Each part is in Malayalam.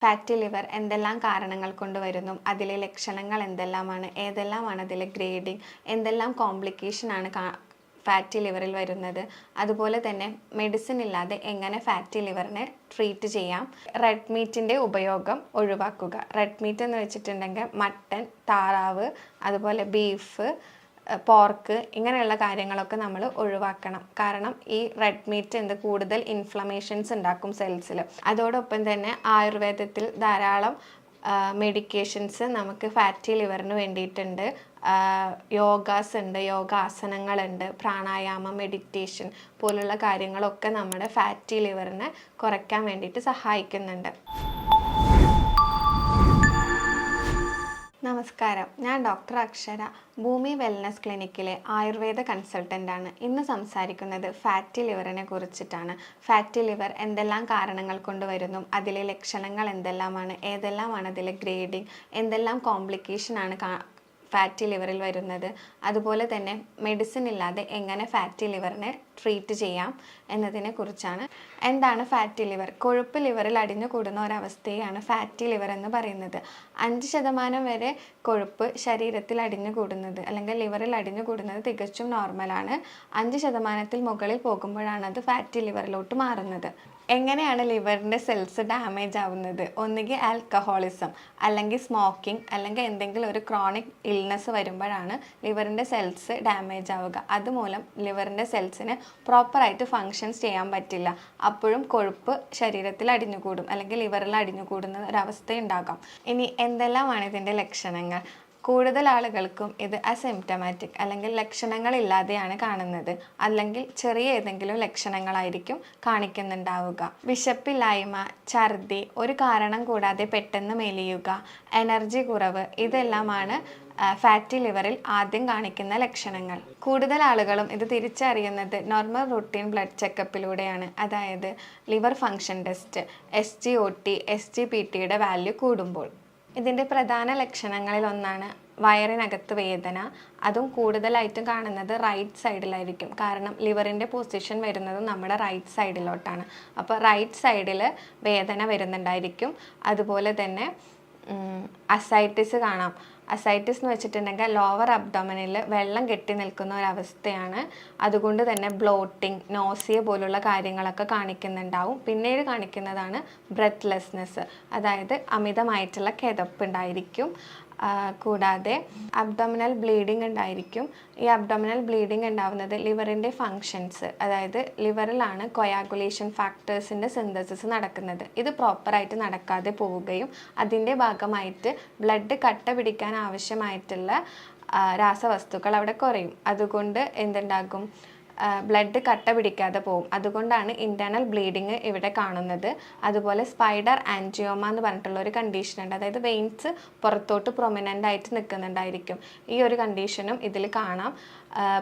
ഫാറ്റി ലിവർ എന്തെല്ലാം കാരണങ്ങൾ കൊണ്ട് വരുന്നു, അതിലെ ലക്ഷണങ്ങൾ എന്തെല്ലാമാണ്, ഏതെല്ലാമാണ് അതിലെ ഗ്രേഡിങ്, എന്തെല്ലാം കോംപ്ലിക്കേഷൻ ആണ് ഫാറ്റി ലിവറിൽ വരുന്നത്, അതുപോലെ തന്നെ മെഡിസിൻ ഇല്ലാതെ എങ്ങനെ ഫാറ്റി ലിവറിനെ ട്രീറ്റ് ചെയ്യാം. റെഡ് മീറ്റിൻ്റെ ഉപയോഗം ഒഴിവാക്കുക. റെഡ് മീറ്റ് എന്ന് വെച്ചിട്ടുണ്ടെങ്കിൽ മട്ടൻ, താറാവ്, അതുപോലെ ബീഫ്, പോർക്ക് ഇങ്ങനെയുള്ള കാര്യങ്ങളൊക്കെ നമ്മൾ ഒഴിവാക്കണം. കാരണം ഈ റെഡ് മീറ്റ് കൂടുതൽ ഇൻഫ്ലമേഷൻസ് ഉണ്ടാക്കും സെൽസിൽ. അതോടൊപ്പം തന്നെ ആയുർവേദത്തിൽ ധാരാളം മെഡിക്കേഷൻസ് നമുക്ക് ഫാറ്റി ലിവറിന് വേണ്ടിയിട്ടുണ്ട്. യോഗാസ് ഉണ്ട്, യോഗാസനങ്ങളുണ്ട്, പ്രാണായാമം, മെഡിറ്റേഷൻ പോലുള്ള കാര്യങ്ങളൊക്കെ നമ്മുടെ ഫാറ്റി ലിവറിനെ കുറയ്ക്കാൻ വേണ്ടിയിട്ട് സഹായിക്കുന്നുണ്ട്. നമസ്കാരം, ഞാൻ ഡോക്ടർ അക്ഷര, ഭൂമി വെൽനസ് ക്ലിനിക്കിലെ ആയുർവേദ കൺസൾട്ടൻ്റാണ്. ഇന്ന് സംസാരിക്കുന്നത് ഫാറ്റി ലിവറിനെ കുറിച്ചിട്ടാണ്. ഫാറ്റി ലിവർ എന്തെല്ലാം കാരണങ്ങൾ കൊണ്ട് വരുന്നു, അതിലെ ലക്ഷണങ്ങൾ എന്തെല്ലാമാണ്, ഏതെല്ലാമാണ് അതിലെ ഗ്രേഡിങ്, എന്തെല്ലാം കോംപ്ലിക്കേഷൻ ആണ് ഫാറ്റി ലിവറിൽ വരുന്നത്, അതുപോലെ തന്നെ മെഡിസിൻ ഇല്ലാതെ എങ്ങനെ ഫാറ്റി ലിവറിനെ ട്രീറ്റ് ചെയ്യാം എന്നതിനെ കുറിച്ചാണ്. എന്താണ് ഫാറ്റി ലിവർ? കൊഴുപ്പ് ലിവറിൽ അടിഞ്ഞു കൂടുന്ന ഒരവസ്ഥയാണ് ഫാറ്റി ലിവർ എന്ന് പറയുന്നത്. 5% വരെ കൊഴുപ്പ് ശരീരത്തിൽ അടിഞ്ഞു കൂടുന്നത് അല്ലെങ്കിൽ ലിവറിൽ അടിഞ്ഞു കൂടുന്നത് തികച്ചും നോർമലാണ്. 5% മുകളിൽ പോകുമ്പോഴാണ് അത് ഫാറ്റി ലിവറിലോട്ട് മാറുന്നത്. എങ്ങനെയാണ് ലിവറിൻ്റെ സെൽസ് ഡാമേജ് ആവുന്നത്? ഒന്നുകിൽ ആൽക്കഹോളിസം, അല്ലെങ്കിൽ സ്മോക്കിംഗ്, അല്ലെങ്കിൽ എന്തെങ്കിലും ഒരു ക്രോണിക് ഇൽനെസ് വരുമ്പോഴാണ് ലിവറിൻ്റെ സെൽസ് ഡാമേജ് ആവുക. അതുമൂലം ലിവറിൻ്റെ സെൽസിന് പ്രോപ്പറായിട്ട് ഫങ്ഷൻസ് ചെയ്യാൻ പറ്റില്ല. അപ്പോഴും കൊഴുപ്പ് ശരീരത്തിൽ അടിഞ്ഞുകൂടും അല്ലെങ്കിൽ ലിവറിൽ അടിഞ്ഞുകൂടുന്ന ഒരവസ്ഥയുണ്ടാകാം. ഇനി എന്തെല്ലാമാണ് ഇതിൻ്റെ ലക്ഷണങ്ങൾ? കൂടുതൽ ആളുകൾക്കും ഇത് അസിംപ്റ്റമാറ്റിക് അല്ലെങ്കിൽ ലക്ഷണങ്ങളില്ലാതെയാണ് കാണുന്നത്, അല്ലെങ്കിൽ ചെറിയ ഏതെങ്കിലും ലക്ഷണങ്ങളായിരിക്കും കാണിക്കുന്നുണ്ടാവുക. വിശപ്പില്ലായ്മ, ഛർദി, ഒരു കാരണം കൂടാതെ പെട്ടെന്ന് മെലിയുക, എനർജി കുറവ്, ഇതെല്ലാമാണ് ഫാറ്റി ലിവറിൽ ആദ്യം കാണിക്കുന്ന ലക്ഷണങ്ങൾ. കൂടുതൽ ആളുകളും ഇത് തിരിച്ചറിയുന്നത് നോർമൽ റൂട്ടീൻ ബ്ലഡ് ചെക്കപ്പിലൂടെയാണ്. അതായത് ലിവർ ഫങ്ഷൻ ടെസ്റ്റ്, SGOT, SGPTയുടെ വാല്യൂ കൂടുമ്പോൾ. ഇതിൻ്റെ പ്രധാന ലക്ഷണങ്ങളിൽ ഒന്നാണ് വയറിനകത്ത് വേദന. അതും കൂടുതലായിട്ടും കാണുന്നത് റൈറ്റ് സൈഡിലായിരിക്കും. കാരണം ലിവറിൻ്റെ പൊസിഷൻ വരുന്നത് നമ്മുടെ റൈറ്റ് സൈഡിലോട്ടാണ്. അപ്പോൾ റൈറ്റ് സൈഡിൽ വേദന വരുന്നുണ്ടായിരിക്കും. അതുപോലെ തന്നെ അസൈറ്റിസ് കാണാം. അസൈറ്റിസ് എന്ന് വെച്ചിട്ടുണ്ടെങ്കിൽ ലോവർ അബ്ഡോമിനിൽ വെള്ളം കെട്ടി നിൽക്കുന്ന ഒരവസ്ഥയാണ്. അതുകൊണ്ട് തന്നെ ബ്ലോട്ടിങ്, നോസിയ പോലുള്ള കാര്യങ്ങളൊക്കെ കാണിക്കുന്നുണ്ടാവും. പിന്നീട് കാണിക്കുന്നതാണ് ബ്രെത്ത്ലെസ്നെസ്, അതായത് അമിതമായിട്ടുള്ള കിതപ്പ് ഉണ്ടായിരിക്കും. കൂടാതെ അബ്ഡോമിനൽ ബ്ലീഡിങ് ഉണ്ടായിരിക്കും. ഈ അബ്ഡോമിനൽ ബ്ലീഡിങ് ഉണ്ടാവുന്നത് ലിവറിൻ്റെ ഫങ്ഷൻസ്, അതായത് ലിവറിലാണ് കൊയാഗുലേഷൻ ഫാക്ടേഴ്സിൻ്റെ സിന്തസിസ് നടക്കുന്നത്. ഇത് പ്രോപ്പറായിട്ട് നടക്കാതെ പോവുകയും അതിൻ്റെ ഭാഗമായിട്ട് ബ്ലഡ് കട്ട പിടിക്കാൻ ആവശ്യമായിട്ടുള്ള രാസവസ്തുക്കൾ അവിടെ കുറയും. അതുകൊണ്ട് എന്തുണ്ടാകും? ബ്ലഡ് കട്ട പിടിക്കാതെ പോകും. അതുകൊണ്ടാണ് ഇൻറ്റേർണൽ ബ്ലീഡിങ് ഇവിടെ കാണുന്നത്. അതുപോലെ സ്പൈഡർ ആൻജിയോമ എന്ന് പറഞ്ഞിട്ടുള്ള ഒരു കണ്ടീഷൻ ഉണ്ട്. അതായത് വെയിൻസ് പുറത്തോട്ട് പ്രൊമിനൻ്റ് ആയിട്ട് നിൽക്കുന്നുണ്ടായിരിക്കും. ഈ ഒരു കണ്ടീഷനും ഇതിൽ കാണാം.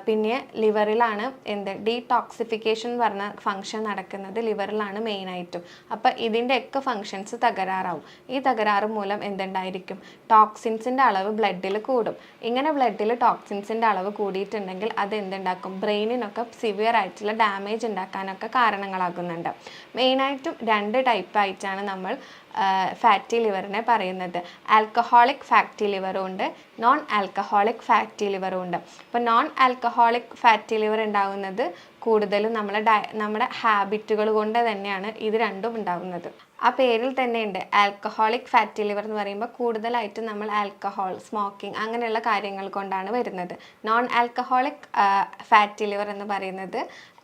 പിന്നെ ലിവറിലാണ് ഡീടോക്സിഫിക്കേഷൻ എന്ന് പറഞ്ഞ ഫങ്ഷൻ നടക്കുന്നത് ലിവറിലാണ് മെയിനായിട്ടും. അപ്പോൾ ഇതിൻ്റെയൊക്കെ ഫങ്ഷൻസ് തകരാറാവും. ഈ തകരാറ് മൂലം എന്തുണ്ടായിരിക്കും? ടോക്സിൻസിൻ്റെ അളവ് ബ്ലഡിൽ കൂടും. ഇങ്ങനെ ബ്ലഡിൽ ടോക്സിൻസിൻ്റെ അളവ് കൂടിയിട്ടുണ്ടെങ്കിൽ അത് എന്തുണ്ടാക്കും? ബ്രെയിനിനൊക്കെ സിവിയർ ആയിട്ടുള്ള ഡാമേജ് ഉണ്ടാക്കാനൊക്കെ കാരണങ്ങളാകുന്നുണ്ട്. മെയിനായിട്ടും 2 ടൈപ്പായിട്ടാണ് നമ്മൾ ഫാറ്റി ലിവറിനെ പറയുന്നത്. ആൽക്കഹോളിക് ഫാറ്റി ലിവറും ഉണ്ട്, നോൺ ആൽക്കഹോളിക് ഫാറ്റി ലിവറും ഉണ്ട്. അപ്പോൾ നോൺ ആൽക്കഹോളിക് ഫാറ്റി ലിവർ ഉണ്ടാകുന്നത് കൂടുതലും നമ്മുടെ ഹാബിറ്റുകൾ കൊണ്ട് തന്നെയാണ് ഇത് രണ്ടും ഉണ്ടാകുന്നത്. ആ പേരിൽ തന്നെയുണ്ട് ആൽക്കഹോളിക് ഫാറ്റി ലിവർ എന്ന് പറയുമ്പോൾ കൂടുതലായിട്ട് നമ്മൾ ആൽക്കഹോൾ, സ്മോക്കിംഗ് അങ്ങനെയുള്ള കാര്യങ്ങൾ കൊണ്ടാണ് വരുന്നത്. നോൺ ആൽക്കഹോളിക് ഫാറ്റി ലിവർ എന്ന് പറയുന്നത്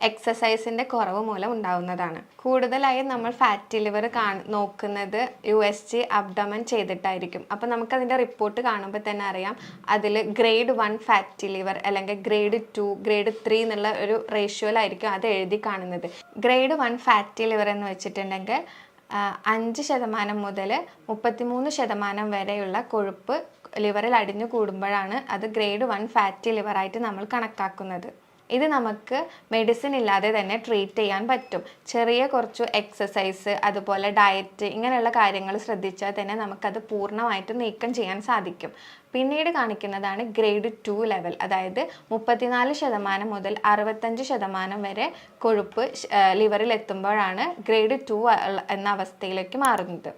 എക്സസൈസിൻ്റെ കുറവ് മൂലം ഉണ്ടാകുന്നതാണ്. കൂടുതലായും നമ്മൾ ഫാറ്റി ലിവർ നോക്കുന്നത് USG അബ്ഡമൻ ചെയ്തിട്ടായിരിക്കും. അപ്പോൾ നമുക്കതിൻ്റെ റിപ്പോർട്ട് കാണുമ്പോൾ തന്നെ അറിയാം അതിൽ ഗ്രേഡ് 1 ഫാറ്റി ലിവർ അല്ലെങ്കിൽ ഗ്രേഡ് 2, ഗ്രേഡ് 3 എന്നുള്ള ഒരു റേഷ്യോയിലായിരിക്കും അത് എഴുതി കാണുന്നത്. ഗ്രേഡ് 1 ഫാറ്റി ലിവർ എന്ന് വെച്ചിട്ടുണ്ടെങ്കിൽ 5% മുതൽ 33% വരെയുള്ള കൊഴുപ്പ് ലിവറിൽ അടിഞ്ഞു കൂടുമ്പോഴാണ് അത് ഗ്രേഡ് 1 ഫാറ്റി ലിവറായിട്ട് നമ്മൾ കണക്കാക്കുന്നത്. ഇത് നമുക്ക് മെഡിസിൻ ഇല്ലാതെ തന്നെ ട്രീറ്റ് ചെയ്യാൻ പറ്റും. ചെറിയ കുറച്ച് എക്സസൈസ് അതുപോലെ ഡയറ്റ് ഇങ്ങനെയുള്ള കാര്യങ്ങൾ ശ്രദ്ധിച്ചാൽ തന്നെ നമുക്കത് പൂർണ്ണമായിട്ട് നീക്കം ചെയ്യാൻ സാധിക്കും. പിന്നീട് കാണിക്കുന്നതാണ് ഗ്രേഡ് 2 ലെവൽ, അതായത് 34% മുതൽ 65% വരെ കൊഴുപ്പ് ലിവറിൽ എത്തുമ്പോഴാണ് ഗ്രേഡ് 2 എന്ന അവസ്ഥയിലേക്ക് മാറുന്നത്.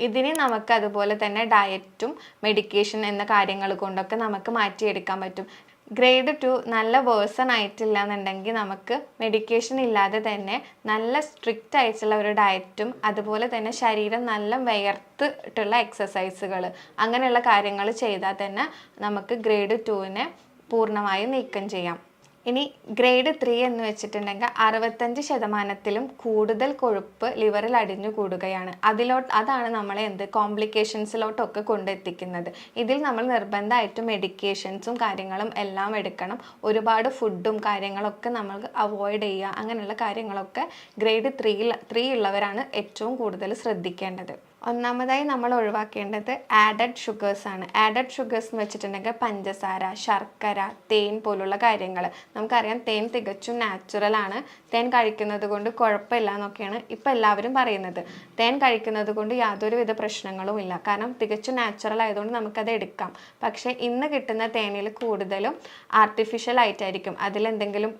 ഇതിനെ നമുക്ക് അതുപോലെ തന്നെ ഡയറ്റും മെഡിക്കേഷൻ എന്ന കാര്യങ്ങൾ കൊണ്ടൊക്കെ നമുക്ക് മാറ്റിയെടുക്കാൻ പറ്റും. ഗ്രേഡ് 2 നല്ല വേഴ്സൺ ആയിട്ടില്ല എന്നുണ്ടെങ്കിൽ നമുക്ക് മെഡിക്കേഷൻ ഇല്ലാതെ തന്നെ നല്ല സ്ട്രിക്റ്റ് ആയിട്ടുള്ള ഒരു ഡയറ്റും അതുപോലെ തന്നെ ശരീരം നല്ല വിയർത്തിട്ടുള്ള എക്സസൈസുകൾ അങ്ങനെയുള്ള കാര്യങ്ങൾ ചെയ്താൽ തന്നെ നമുക്ക് ഗ്രേഡ് 2നെ പൂർണ്ണമായും നീക്കം ചെയ്യാം. ഇനി ഗ്രേഡ് 3 എന്ന് വെച്ചിട്ടുണ്ടെങ്കിൽ 65%-ലും കൂടുതൽ കൊഴുപ്പ് ലിവറിൽ അടിഞ്ഞു കൂടുകയാണ്. അതാണ് നമ്മളെ കോംപ്ലിക്കേഷൻസിലോട്ടൊക്കെ കൊണ്ടെത്തിക്കുന്നത്. ഇതിൽ നമ്മൾ നിർബന്ധമായിട്ടും മെഡിക്കേഷൻസും കാര്യങ്ങളും എല്ലാം എടുക്കണം. ഒരുപാട് ഫുഡും കാര്യങ്ങളൊക്കെ നമ്മൾ അവോയ്ഡ് ചെയ്യുക. അങ്ങനെയുള്ള കാര്യങ്ങളൊക്കെ ഗ്രേഡ് 3 ഉള്ളവരാണ് ഏറ്റവും കൂടുതൽ ശ്രദ്ധിക്കേണ്ടത്. ഒന്നാമതായി നമ്മൾ ഒഴിവാക്കേണ്ടത് ആഡഡ് ഷുഗേഴ്സ് ആണ്. ആഡഡ് ഷുഗേഴ്സ് എന്ന് വെച്ചിട്ടുണ്ടെങ്കിൽ പഞ്ചസാര, ശർക്കര, തേൻ പോലുള്ള കാര്യങ്ങൾ. നമുക്കറിയാം തേൻ തികച്ചും നാച്ചുറൽ ആണ്. തേൻ കഴിക്കുന്നത് കൊണ്ട് കുഴപ്പമില്ല എന്നൊക്കെയാണ് ഇപ്പം എല്ലാവരും പറയുന്നത്. തേൻ കഴിക്കുന്നത് കൊണ്ട് യാതൊരുവിധ പ്രശ്നങ്ങളും ഇല്ല, കാരണം തികച്ചും നാച്ചുറൽ ആയതുകൊണ്ട് നമുക്കത് എടുക്കാം. പക്ഷേ ഇന്ന് കിട്ടുന്ന തേനിൽ കൂടുതലും ആർട്ടിഫിഷ്യൽ ആയിട്ടായിരിക്കും, അതിലെന്തെങ്കിലും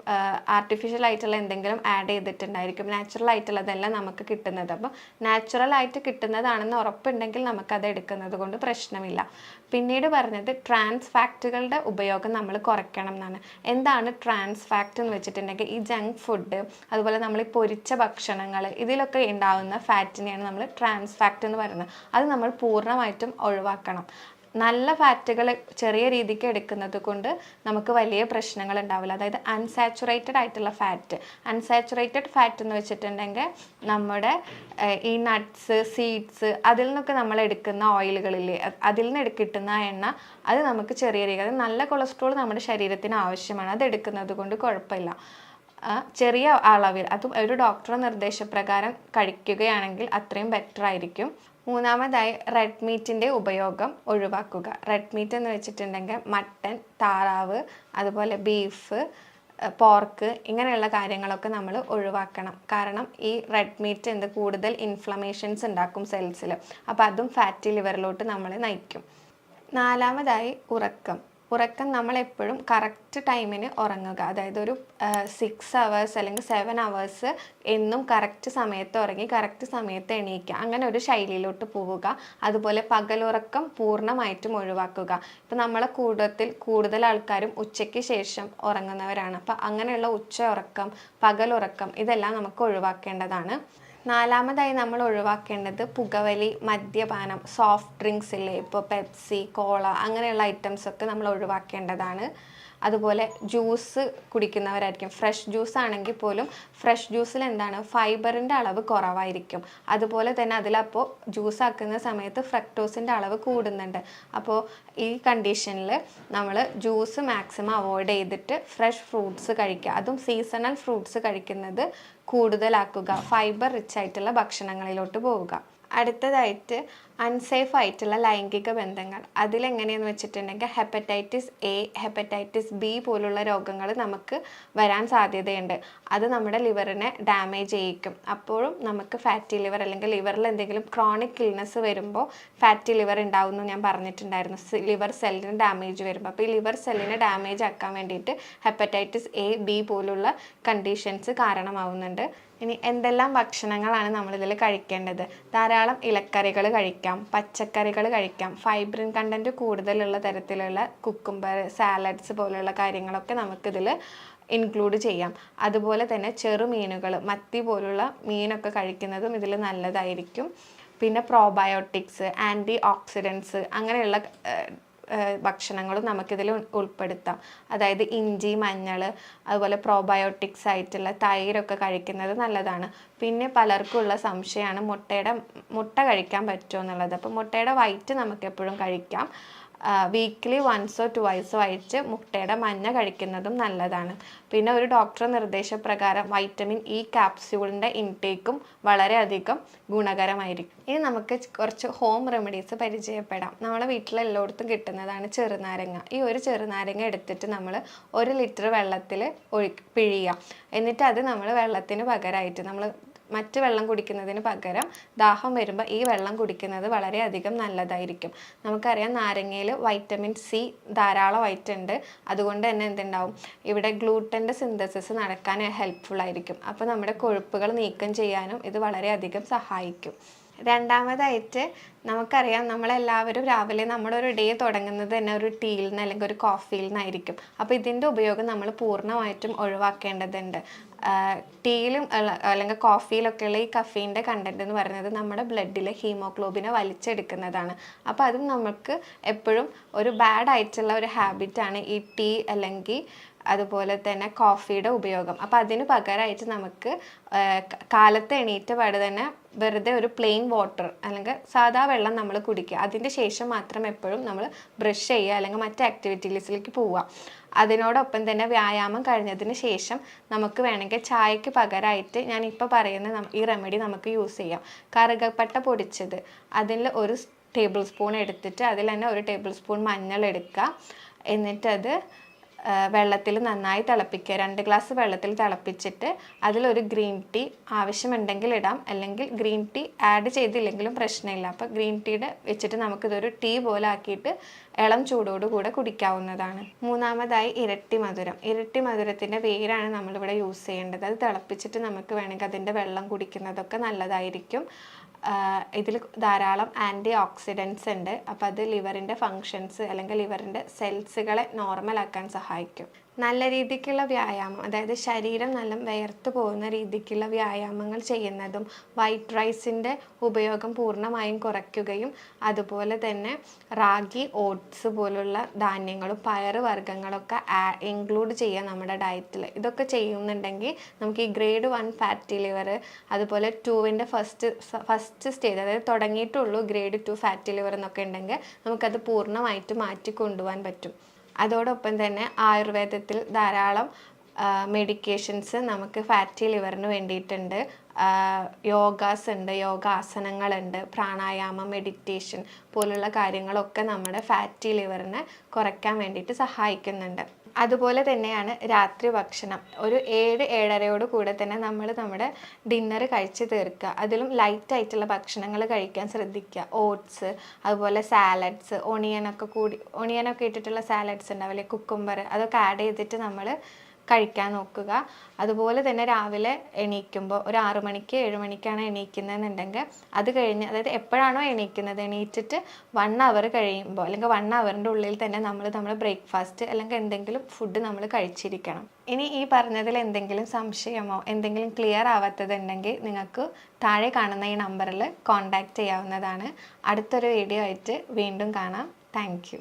ആർട്ടിഫിഷ്യൽ ആയിട്ടുള്ള എന്തെങ്കിലും ആഡ് ചെയ്തിട്ടുണ്ടായിരിക്കും. നാച്ചുറൽ ആയിട്ടുള്ളതല്ല നമുക്ക് കിട്ടുന്നത്. അപ്പോൾ നാച്ചുറൽ ആയിട്ട് കിട്ടുന്നത് ണെന്ന് ഉറപ്പുണ്ടെങ്കിൽ നമുക്കത് എടുക്കുന്നത് കൊണ്ട് പ്രശ്നമില്ല. പിന്നീട് പറഞ്ഞത് ട്രാൻസ് ഫാക്റ്റുകളുടെ ഉപയോഗം നമ്മൾ കുറയ്ക്കണം എന്നാണ്. എന്താണ് ട്രാൻസ് ഫാക്റ്റ് എന്ന് വെച്ചിട്ടുണ്ടെങ്കിൽ ഈ ജങ്ക് ഫുഡ് അതുപോലെ നമ്മൾ ഈ പൊരിച്ച ഭക്ഷണങ്ങൾ ഇതിലൊക്കെ ഉണ്ടാകുന്ന ഫാറ്റിനെയാണ് നമ്മൾ ട്രാൻസ് ഫാക്റ്റ് എന്ന് പറയുന്നത്. അത് നമ്മൾ പൂർണ്ണമായിട്ടും ഒഴിവാക്കണം. നല്ല ഫാറ്റുകൾ ചെറിയ രീതിക്ക് എടുക്കുന്നത് കൊണ്ട് നമുക്ക് വലിയ പ്രശ്നങ്ങൾ ഉണ്ടാവില്ല. അതായത് അൺസാച്ചുറേറ്റഡ് ആയിട്ടുള്ള അൺസാച്ചുറേറ്റഡ് ഫാറ്റ് എന്ന് വെച്ചിട്ടുണ്ടെങ്കിൽ നമ്മുടെ ഈ നട്ട്സ്, സീഡ്സ് അതിൽ നിന്നൊക്കെ നമ്മൾ എടുക്കുന്ന ഓയിലുകളില്ലേ, അതിൽ നിന്ന് കിട്ടുന്ന എണ്ണ അത് നമുക്ക് ചെറിയ രീതി, അത് നല്ല കൊളസ്ട്രോൾ നമ്മുടെ ശരീരത്തിന് ആവശ്യമാണ്. അത് എടുക്കുന്നത് കൊണ്ട് കുഴപ്പമില്ല. ചെറിയ അളവിൽ, അതും ഒരു ഡോക്ടറുടെ നിർദ്ദേശപ്രകാരം കഴിക്കുകയാണെങ്കിൽ അത്രയും ബെറ്റർ ആയിരിക്കും. മൂന്നാമതായി റെഡ് മീറ്റിൻ്റെ ഉപയോഗം ഒഴിവാക്കുക. റെഡ് മീറ്റ് എന്ന് വെച്ചിട്ടുണ്ടെങ്കിൽ മട്ടൻ, താറാവ്, അതുപോലെ ബീഫ്, പോർക്ക് ഇങ്ങനെയുള്ള കാര്യങ്ങളൊക്കെ നമ്മൾ ഒഴിവാക്കണം. കാരണം ഈ റെഡ് മീറ്റ് കൂടുതൽ ഇൻഫ്ലമേഷൻസ് ഉണ്ടാക്കും സെൽസിൽ. അപ്പോൾ അതും ഫാറ്റി ലിവറിലോട്ട് നമ്മളെ നയിക്കും. നാലാമതായി ഉറക്കം നമ്മൾ എപ്പോഴും കറക്റ്റ് ടൈമിന് ഉറങ്ങുക. അതായത് ഒരു 6 hours അല്ലെങ്കിൽ 7 hours എന്നും കറക്റ്റ് സമയത്ത് ഉറങ്ങി കറക്റ്റ് സമയത്ത് എണീക്കുക. അങ്ങനെ ഒരു ശൈലിയിലോട്ട് പോവുക. അതുപോലെ പകലുറക്കം പൂർണ്ണമായിട്ടും ഒഴിവാക്കുക. ഇപ്പം നമ്മളെ കൂടുതൽ ആൾക്കാരും ഉച്ചയ്ക്ക് ശേഷം ഉറങ്ങുന്നവരാണ്. അപ്പം അങ്ങനെയുള്ള ഉച്ച ഉറക്കം, പകലുറക്കം ഇതെല്ലാം നമുക്ക് ഒഴിവാക്കേണ്ടതാണ്. നാലാമതായി നമ്മൾ ഒഴിവാക്കേണ്ടത് പുകവലി, മദ്യപാനം, സോഫ്റ്റ് ഡ്രിങ്ക്സ് ഇല്ലേ, ഇപ്പോൾ പെപ്സി, കോള അങ്ങനെയുള്ള ഐറ്റംസൊക്കെ നമ്മൾ ഒഴിവാക്കേണ്ടതാണ്. അതുപോലെ ജ്യൂസ് കുടിക്കുന്നവരായിരിക്കും. ഫ്രഷ് ജ്യൂസ് ആണെങ്കിൽ പോലും ഫ്രഷ് ജ്യൂസിൽ ഫൈബറിൻ്റെ അളവ് കുറവായിരിക്കും. അതുപോലെ തന്നെ അതിലപ്പോൾ ജ്യൂസ് ആക്കുന്ന സമയത്ത് ഫ്രക്ടോസിൻ്റെ അളവ് കൂടുന്നുണ്ട്. അപ്പോൾ ഈ കണ്ടീഷനിൽ നമ്മൾ ജ്യൂസ് മാക്സിമം അവോയ്ഡ് ചെയ്തിട്ട് ഫ്രഷ് ഫ്രൂട്ട്സ് കഴിക്കുക. അതും സീസണൽ ഫ്രൂട്ട്സ് കഴിക്കുന്നത് കൂടുതലാക്കുക. ഫൈബർ റിച്ച് ആയിട്ടുള്ള ഭക്ഷണങ്ങളിലോട്ട് പോവുക. അടുത്തതായിട്ട് അൺസേഫ് ആയിട്ടുള്ള ലൈംഗിക ബന്ധങ്ങൾ. അതിലെങ്ങനെയെന്ന് വെച്ചിട്ടുണ്ടെങ്കിൽ ഹെപ്പറ്റൈറ്റിസ് എ, ഹെപ്പറ്റൈറ്റിസ് ബി പോലുള്ള രോഗങ്ങൾ നമുക്ക് വരാൻ സാധ്യതയുണ്ട്. അത് നമ്മുടെ ലിവറിനെ ഡാമേജ് ചെയ്യിക്കും. അപ്പോഴും നമുക്ക് ഫാറ്റി ലിവർ അല്ലെങ്കിൽ ലിവറിൽ എന്തെങ്കിലും ക്രോണിക് ഇൽനെസ് വരുമ്പോൾ ഫാറ്റി ലിവർ ഉണ്ടാവുമെന്ന് ഞാൻ പറഞ്ഞിട്ടുണ്ടായിരുന്നു. ലിവർ സെല്ലിന് ഡാമേജ് വരുമ്പോൾ. അപ്പോൾ ഈ ലിവർ സെല്ലിനെ ഡാമേജ് ആക്കാൻ വേണ്ടിയിട്ട് ഹെപ്പറ്റൈറ്റിസ് എ, ബി പോലുള്ള കണ്ടീഷൻസ് കാരണമാവുന്നുണ്ട്. ഇനി എന്തെല്ലാം ഭക്ഷണങ്ങളാണ് നമ്മളിതിൽ കഴിക്കേണ്ടത്? ധാരാളം ഇലക്കറികൾ കഴിക്കാം, പച്ചക്കറികൾ കഴിക്കാം, ഫൈബ്രിൻ കണ്ടൻറ്റ് കൂടുതലുള്ള തരത്തിലുള്ള കുക്കുംബർ, സാലഡ്സ് പോലുള്ള കാര്യങ്ങളൊക്കെ നമുക്കിതിൽ ഇൻക്ലൂഡ് ചെയ്യാം. അതുപോലെ തന്നെ ചെറുമീനുകൾ, മത്തി പോലുള്ള മീനൊക്കെ കഴിക്കുന്നതും ഇതിൽ നല്ലതായിരിക്കും. പിന്നെ പ്രോബയോട്ടിക്സ്, ആൻറ്റി ഓക്സിഡൻസ് അങ്ങനെയുള്ള ഭക്ഷണങ്ങളും നമുക്കിതിൽ ഉൾപ്പെടുത്താം. അതായത് ഇഞ്ചി, മഞ്ഞൾ, അതുപോലെ പ്രോബയോട്ടിക്സ് ആയിട്ടുള്ള തൈരൊക്കെ കഴിക്കുന്നത് നല്ലതാണ്. പിന്നെ പലർക്കുള്ള സംശയമാണ് മുട്ട കഴിക്കാൻ പറ്റുമോ എന്നുള്ളത്. അപ്പോൾ മുട്ടയുടെ വൈറ്റ് നമുക്ക് എപ്പോഴും കഴിക്കാം. വീക്ക്ലി 1 or 2 ആയിട്ട് മുട്ടയുടെ മഞ്ഞ കഴിക്കുന്നതും നല്ലതാണ്. പിന്നെ ഒരു ഡോക്ടർ നിർദ്ദേശപ്രകാരം വൈറ്റമിൻ ഇ ക്യാപ്സ്യൂളിൻ്റെ ഇൻടേക്കും വളരെയധികം ഗുണകരമായിരിക്കും. ഇനി നമുക്ക് കുറച്ച് ഹോം റെമഡീസ് പരിചയപ്പെടാം. നമ്മളെ വീട്ടിലെല്ലായിടത്തും കിട്ടുന്നതാണ് ചെറുനാരങ്ങ. ഈ ഒരു ചെറുനാരങ്ങ എടുത്തിട്ട് നമ്മൾ 1 ലിറ്റർ വെള്ളത്തിൽ പിഴിയുക. എന്നിട്ട് അത് നമ്മൾ വെള്ളത്തിന് പകരമായിട്ട് നമ്മൾ മറ്റ് വെള്ളം കുടിക്കുന്നതിന് പകരം ദാഹം വരുമ്പോൾ ഈ വെള്ളം കുടിക്കുന്നത് വളരെയധികം നല്ലതായിരിക്കും. നമുക്കറിയാം നാരങ്ങയിൽ വൈറ്റമിൻ സി ധാരാളമായിട്ടുണ്ട്. അതുകൊണ്ട് തന്നെ എന്തുണ്ടാവും, ഇവിടെ ഗ്ലൂട്ടൻ്റെ സിന്തസിസ് നടക്കാൻ ഹെൽപ്ഫുൾ ആയിരിക്കും. അപ്പോൾ നമ്മുടെ കൊഴുപ്പുകൾ നീക്കം ചെയ്യാനും ഇത് വളരെയധികം സഹായിക്കും. രണ്ടാമതായിട്ട് നമുക്കറിയാം, നമ്മളെല്ലാവരും രാവിലെ നമ്മുടെ ഒരു ഡേ തുടങ്ങുന്നത് തന്നെ ഒരു ടീയിൽ നിന്ന് അല്ലെങ്കിൽ ഒരു കോഫിയിൽ നിന്നായിരിക്കും. അപ്പോൾ ഇതിൻ്റെ ഉപയോഗം നമ്മൾ പൂർണ്ണമായിട്ടും ഒഴിവാക്കേണ്ടതുണ്ട്. ടീയിലും അല്ലെങ്കിൽ കോഫിയിലൊക്കെയുള്ള ഈ കഫീൻ്റെ കണ്ടൻറ്റ് എന്ന് പറയുന്നത് നമ്മുടെ ബ്ലഡിലെ ഹീമോഗ്ലോബിനെ വലിച്ചെടുക്കുന്നതാണ്. അപ്പോൾ അതും നമുക്ക് എപ്പോഴും ഒരു ബാഡ് ആയിട്ടുള്ള ഒരു ഹാബിറ്റാണ് ഈ ടീ അല്ലെങ്കിൽ അതുപോലെ തന്നെ കോഫിയുടെ ഉപയോഗം. അപ്പോൾ അതിന് പകരമായിട്ട് നമുക്ക് കാലത്ത് എണീറ്റ പാട് തന്നെ വെറുതെ ഒരു പ്ലെയിൻ വാട്ടർ അല്ലെങ്കിൽ സാധാ വെള്ളം നമ്മൾ കുടിക്കുക. അതിൻ്റെ ശേഷം മാത്രം എപ്പോഴും നമ്മൾ ബ്രഷ് ചെയ്യുക അല്ലെങ്കിൽ മറ്റ് ആക്ടിവിറ്റീസിലേക്ക് പോവുക. അതിനോടൊപ്പം തന്നെ വ്യായാമം കഴിഞ്ഞതിന് ശേഷം നമുക്ക് വേണമെങ്കിൽ ചായക്ക് പകരമായിട്ട് ഞാൻ ഇപ്പോൾ പറയുന്ന ഈ റെമഡി നമുക്ക് യൂസ് ചെയ്യാം. കറുകപ്പട്ട പൊടിച്ചത് അതിൽ 1 ടേബിൾ സ്പൂൺ എടുത്തിട്ട് അതിൽ തന്നെ 1 ടേബിൾ സ്പൂൺ മഞ്ഞൾ എടുക്കുക. എന്നിട്ടത് വെള്ളത്തിൽ നന്നായി തിളപ്പിക്കുക. 2 ഗ്ലാസ് വെള്ളത്തിൽ തിളപ്പിച്ചിട്ട് അതിലൊരു ഗ്രീൻ ടീ ആവശ്യമുണ്ടെങ്കിൽ ഇടാം, അല്ലെങ്കിൽ ഗ്രീൻ ടീ ആഡ് ചെയ്തില്ലെങ്കിലും പ്രശ്നമില്ല. അപ്പോൾ ഗ്രീൻ ടീയുടെ വെച്ചിട്ട് നമുക്കിതൊരു ടീ പോലെ ആക്കിയിട്ട് ഇളം ചൂടോടുകൂടെ കുടിക്കാവുന്നതാണ്. മൂന്നാമതായി ഇരട്ടി മധുരം. ഇരട്ടി മധുരത്തിൻ്റെ വേരാണ് നമ്മളിവിടെ യൂസ് ചെയ്യേണ്ടത്. അത് തിളപ്പിച്ചിട്ട് നമുക്ക് വേണമെങ്കിൽ അതിൻ്റെ വെള്ളം കുടിക്കുന്നതൊക്കെ നല്ലതായിരിക്കും. ഇതിൽ ധാരാളം ആൻറ്റി ഓക്സിഡൻസ് ഉണ്ട്. അപ്പോൾ അത് ലിവറിൻ്റെ ഫങ്ഷൻസ് അല്ലെങ്കിൽ ലിവറിൻ്റെ സെൽസുകളെ നോർമലാക്കാൻ സഹായിക്കും. നല്ല രീതിക്കുള്ള വ്യായാമം, അതായത് ശരീരം നല്ല വിയർത്ത് പോകുന്ന രീതിക്കുള്ള വ്യായാമങ്ങൾ ചെയ്യുന്നതും വൈറ്റ് റൈസിൻ്റെ ഉപയോഗം പൂർണ്ണമായും കുറയ്ക്കുകയും അതുപോലെ തന്നെ റാഗി, ഓട്സ് പോലുള്ള ധാന്യങ്ങളും പയറ് വർഗ്ഗങ്ങളൊക്കെ ഇൻക്ലൂഡ് ചെയ്യുക നമ്മുടെ ഡയറ്റിൽ. ഇതൊക്കെ ചെയ്യുന്നുണ്ടെങ്കിൽ നമുക്ക് ഈ ഗ്രേഡ് 1 ഫാറ്റി ലിവർ, അതുപോലെ 2ൻ്റെ ഫസ്റ്റ് സ്റ്റേജ്, അതായത് തുടങ്ങിയിട്ടുള്ളൂ ഗ്രേഡ് 2 ഫാറ്റി ലിവർ എന്നൊക്കെ ഉണ്ടെങ്കിൽ നമുക്കത് പൂർണ്ണമായിട്ട് മാറ്റി കൊണ്ടുപോകാൻ പറ്റും. അതോടൊപ്പം തന്നെ ആയുർവേദത്തിൽ ധാരാളം മെഡിക്കേഷൻസ് നമുക്ക് ഫാറ്റി ലിവറിന് വേണ്ടിയിട്ടുണ്ട്. യോഗാസ് ഉണ്ട്, യോഗാസനങ്ങളുണ്ട്, പ്രാണായാമം, മെഡിറ്റേഷൻ പോലുള്ള കാര്യങ്ങളൊക്കെ നമ്മുടെ ഫാറ്റി ലിവറിനെ കുറയ്ക്കാൻ വേണ്ടിയിട്ട് സഹായിക്കുന്നുണ്ട്. അതുപോലെ തന്നെയാണ് രാത്രി ഭക്ഷണം. ഒരു 7-7:30 കൂടെ തന്നെ നമ്മൾ നമ്മുടെ ഡിന്നർ കഴിച്ച് തീർക്കുക. അതിലും ലൈറ്റ് ആയിട്ടുള്ള ഭക്ഷണങ്ങൾ കഴിക്കാൻ ശ്രദ്ധിക്കുക. ഓട്സ്, അതുപോലെ സാലഡ്സ്, ഒണിയനൊക്കെ ഇട്ടിട്ടുള്ള സാലഡ്സ് ഉണ്ടാവില്ലേ, കുക്കുംബർ, അതൊക്കെ ആഡ് ചെയ്തിട്ട് നമ്മൾ കഴിക്കാൻ നോക്കുക. അതുപോലെ തന്നെ രാവിലെ എണീക്കുമ്പോൾ ഒരു 6 മണിക്ക് 7 മണിക്കാണ് എണീക്കുന്നതെന്നുണ്ടെങ്കിൽ അത് കഴിഞ്ഞ്, അതായത് എപ്പോഴാണോ എണീക്കുന്നത് എണീറ്റിട്ട് 1 അവർ കഴിയുമ്പോൾ അല്ലെങ്കിൽ 1 അവറിൻ്റെ ഉള്ളിൽ തന്നെ നമ്മൾ ബ്രേക്ക്ഫാസ്റ്റ് അല്ലെങ്കിൽ എന്തെങ്കിലും ഫുഡ് നമ്മൾ കഴിച്ചിരിക്കണം. ഇനി ഈ പറഞ്ഞതിൽ എന്തെങ്കിലും സംശയമോ എന്തെങ്കിലും ക്ലിയർ ആവാത്തതുണ്ടെങ്കിൽ നിങ്ങൾക്ക് താഴെ കാണുന്ന ഈ നമ്പറിൽ കോൺടാക്റ്റ് ചെയ്യാവുന്നതാണ്. അടുത്തൊരു വീഡിയോ ആയിട്ട് വീണ്ടും കാണാം. Thank you.